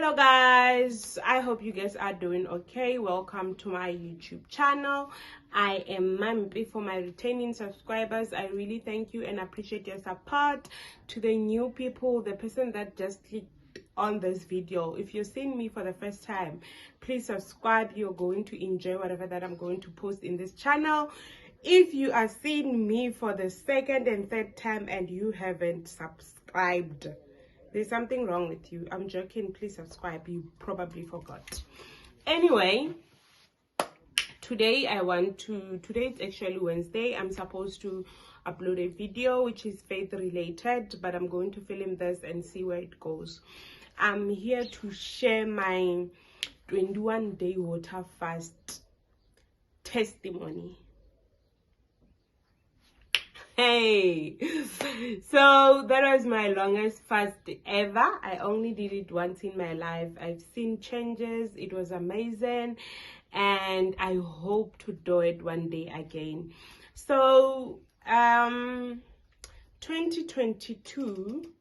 Hello guys, I hope you guys are doing okay. Welcome to my YouTube channel. I am Mampi. For my returning subscribers, I really thank you and appreciate your support. To the new people, the person that just clicked on this video, if you're seeing me for the first time, please subscribe. You're going to enjoy whatever that I'm going to post in this channel. If you are seeing me for the second and third time and you haven't subscribed, there's something wrong with you. I'm joking. Please subscribe. You probably forgot. Anyway, today it's actually Wednesday. I'm supposed to upload a video which is faith related, but I'm going to film this and see where it goes. I'm here to share my 21-day water fast testimony. Hey, so that was my longest fast ever. I only did it once in my life. I've seen changes. It was amazing, and I hope to do it one day again. So 2022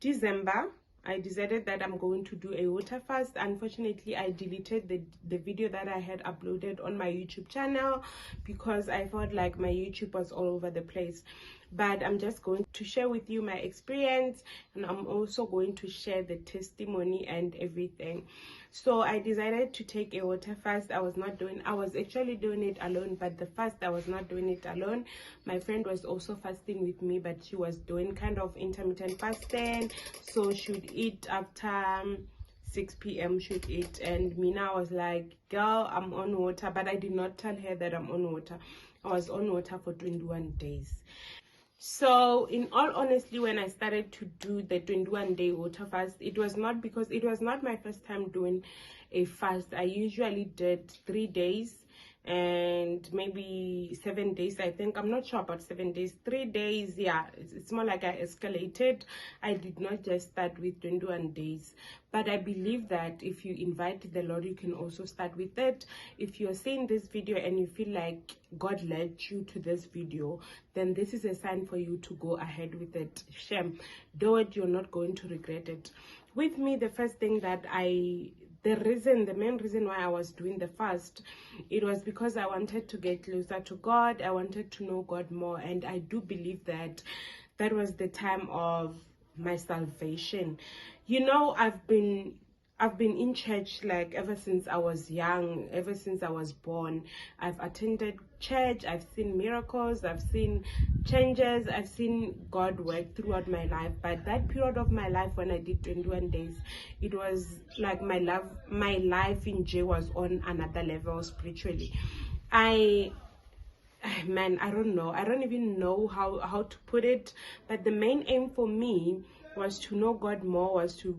December, I decided that I'm going to do a water fast. Unfortunately, I deleted the video that I had uploaded on my YouTube channel because I felt like my YouTube was all over the place. But I'm just going to share with you my experience, and I'm also going to share the testimony and everything. So I decided to take a water fast. I was actually doing it alone, but the fast I was not doing it alone. My friend was also fasting with me, but she was doing kind of intermittent fasting, so she would eat after 6 p.m. should eat, and Mina was like, girl, I'm on water. But I did not tell her that I'm on water. I was on water for 21 days. So in all honesty, when I started to do the 21-day water fast, it was not my first time doing a fast. I usually did 3 days and maybe 7 days. I think, I'm not sure about 7 days. 3 days, yeah, it's more like I escalated. I did not just start with 21 days. But I believe that if you invite the Lord, you can also start with it. If you're seeing this video and you feel like God led you to this video, then this is a sign for you to go ahead with it. Shem, do it. You're not going to regret it. With me, the first thing that the main reason why I was doing the fast, it was because I wanted to get closer to God. I wanted to know God more, and I do believe that that was the time of my salvation. You know, I've been in church like ever since I was young, ever since I was born. I've attended church, I've seen miracles, I've seen changes, I've seen God work throughout my life. But that period of my life when I did 21 days, it was like my life in jail was on another level spiritually. Man, I don't know. I don't even know how to put it. But the main aim for me was to know God more, was to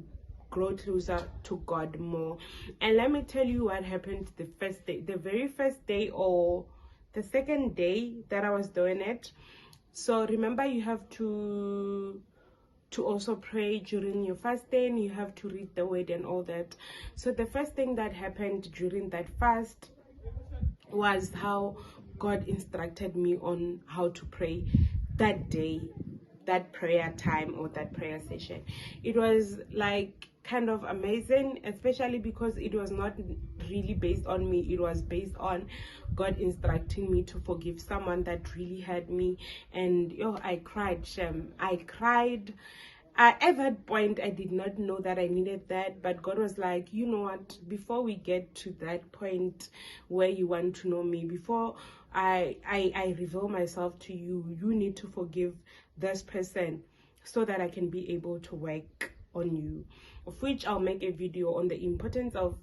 grow closer to God more. And let me tell you what happened the first day, the very first day or the second day that I was doing it. So remember, you have to also pray during your fasting. You have to read the word and all that. So the first thing that happened during that fast was how God instructed me on how to pray that day, that prayer time or that prayer session. It was like kind of amazing, especially because it was not really based on me. It was based on God instructing me to forgive someone that really hurt me. And I cried, Shem. I cried. At that point, I did not know that I needed that, but God was like, you know what, before we get to that point where you want to know me, before I reveal myself to you, you need to forgive this person so that I can be able to work on you, of which I'll make a video on the importance of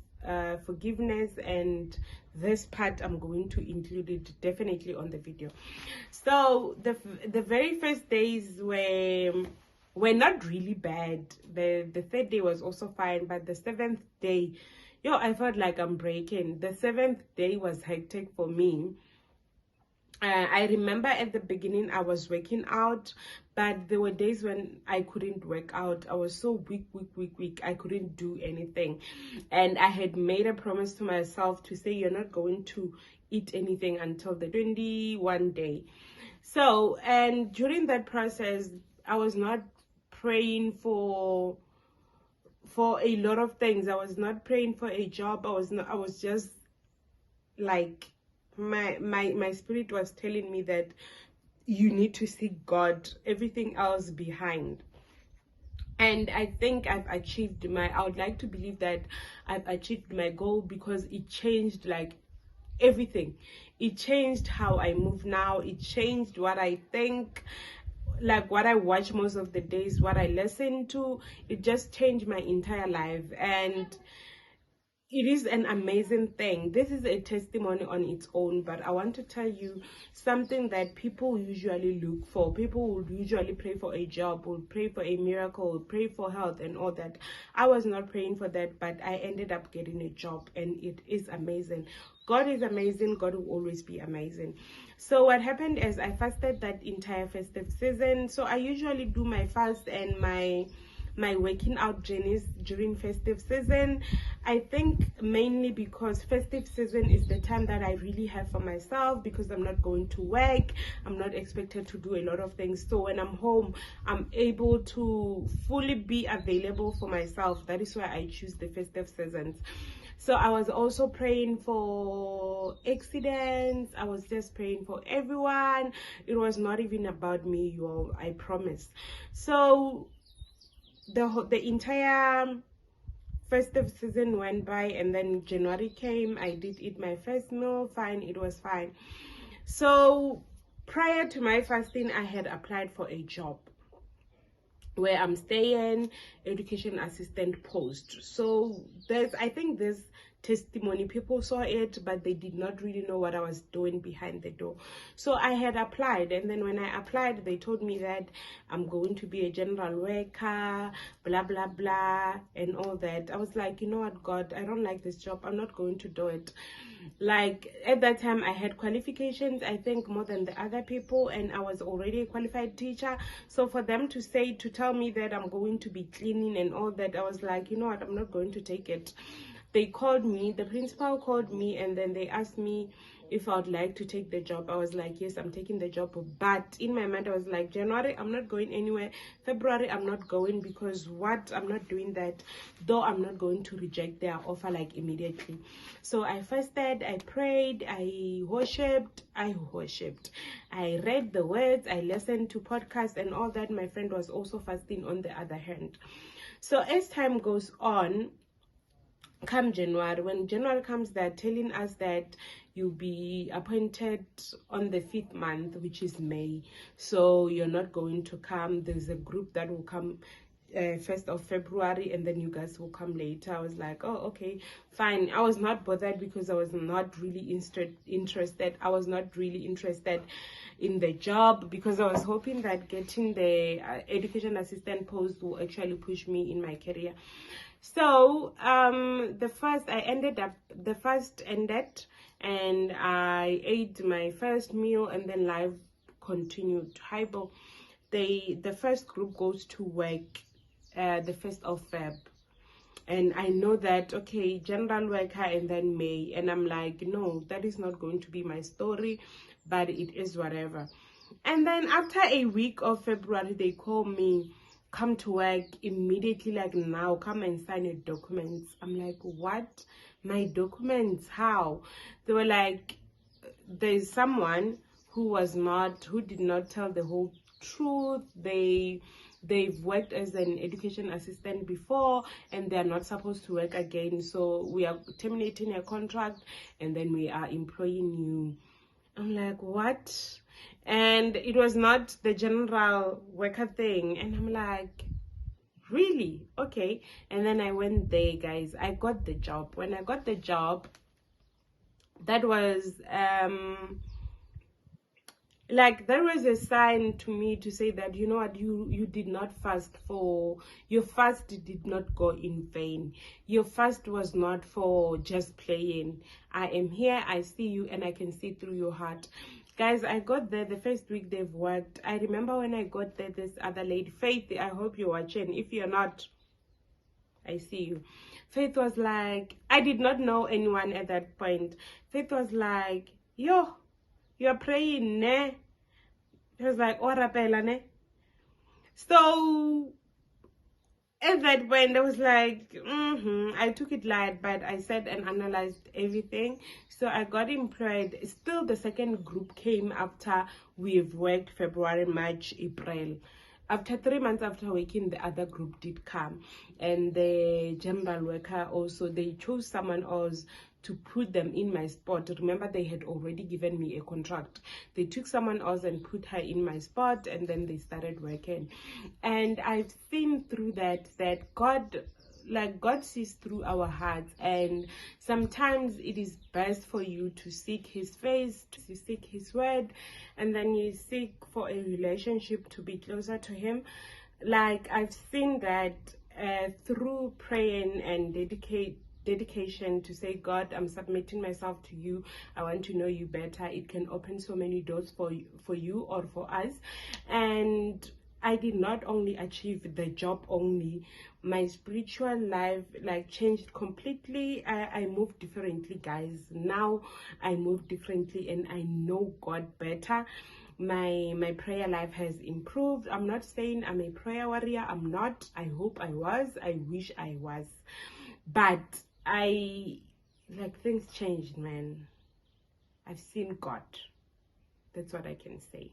forgiveness, and this part I'm going to include it definitely on the video. So the very first days were not really bad. The third day was also fine, but the seventh day, I felt like I'm breaking. The seventh day was hectic for me. I remember at the beginning I was working out, but there were days when I couldn't work out. I was so weak. I couldn't do anything. And I had made a promise to myself to say, you're not going to eat anything until the 21 day. So, and during that process, I was not praying for for a lot of things. I was not praying for a job. I was just like, my spirit was telling me that you need to seek God, everything else behind. And I think I would like to believe that I've achieved my goal, because it changed like everything. It changed how I move now. It changed what I think, like what I watch most of the days, what I listen to. It just changed my entire life, and it is an amazing thing. This is a testimony on its own, but I want to tell you something that people usually look for. People would usually pray for a job, would pray for a miracle, would pray for health and all that. I was not praying for that, but I ended up getting a job, and it is amazing. God is amazing. God will always be amazing. So what happened is I fasted that entire festive season. So I usually do my fast and my working out journeys during festive season. I think mainly because festive season is the time that I really have for myself, because I'm not going to work, I'm not expected to do a lot of things. So when I'm home, I'm able to fully be available for myself. That is why I choose the festive seasons. So I was also praying for accidents. I was just praying for everyone. It was not even about me, you all, I promise. So the entire festive season went by, and then January came. I did eat my first meal, fine, it was fine. So prior to my fasting, I had applied for a job where I'm staying, education assistant post. So I think this testimony, people saw it, but they did not really know what I was doing behind the door. So I had applied, and then when I applied, they told me that I'm going to be a general worker, blah blah blah and all that. I was like, you know what, God, I don't like this job, I'm not going to do it. Like at that time, I had qualifications, I think more than the other people, and I was already a qualified teacher. So for them to tell me that I'm going to be cleaning and all that, I was like, you know what, I'm not going to take it. They called me, the principal called me, and then they asked me if I would like to take the job. I was like, yes, I'm taking the job. But in my mind, I was like, January, I'm not going anywhere. February, I'm not going, because what? I'm not doing that. Though I'm not going to reject their offer like immediately. So I fasted, I prayed, I worshipped. I read the words, I listened to podcasts and all that. My friend was also fasting on the other hand. So as time goes on, come January, when January comes, they're telling us that you'll be appointed on the 5th month, which is May. So you're not going to come. There's a group that will come 1st of February, and then you guys will come later. I was like, oh, okay, fine. I was not bothered, because I was not really interested. I was not really interested in the job, because I was hoping that getting the education assistant post will actually push me in my career. So the fast ended, and I ate my first meal, and then life continued. The first group goes to work the 1st of Feb, and I know that, okay, general worker and then May, and I'm like, no, that is not going to be my story, but it is whatever. And then after a week of February, they call me, come to work immediately, like now, come and sign your documents. I'm like, what? My documents? How? They were like, there's someone who did not tell the whole truth. They've worked as an education assistant before, and they're not supposed to work again. So we are terminating a contract, and then we are employing you. I'm like, what? And it was not the general worker thing. And I'm like, really? Okay. And then I went there, guys. I got the job. When I got the job, that was like, there was a sign to me to say that, you know what, you did not fast for, your fast did not go in vain. Your fast was not for just playing. I am here, I see you, and I can see through your heart. Guys, I got there the first week they've worked. I remember when I got there, this other lady, Faith, I hope you're watching. If you're not, I see you. Faith was like, I did not know anyone at that point. Faith was like, yo, you're praying, ne? He was like, oh, rapela, ne? So at that point I was like, I took it light, but I sat and analyzed everything. So I got employed. Still, the second group came after we've worked February, March, April. After 3 months after working, the other group did come, and the general worker also, they chose someone else to put them in my spot. Remember, they had already given me a contract. They took someone else and put her in my spot, and then they started working. And I've seen through that God, like, God sees through our hearts, and sometimes it is best for you to seek his face, to seek his word, and then you seek for a relationship to be closer to him. Like, I've seen that through praying and dedication to say, God, I'm submitting myself to you, I want to know you better. It can open so many doors for you or for us. And I did not only achieve the job only, my spiritual life like changed completely. I moved differently, guys. Now I move differently and I know God better. My prayer life has improved. I'm not saying I'm a prayer warrior. I'm not. I hope I was. I wish I was. But things changed, man. I've seen God. That's what I can say.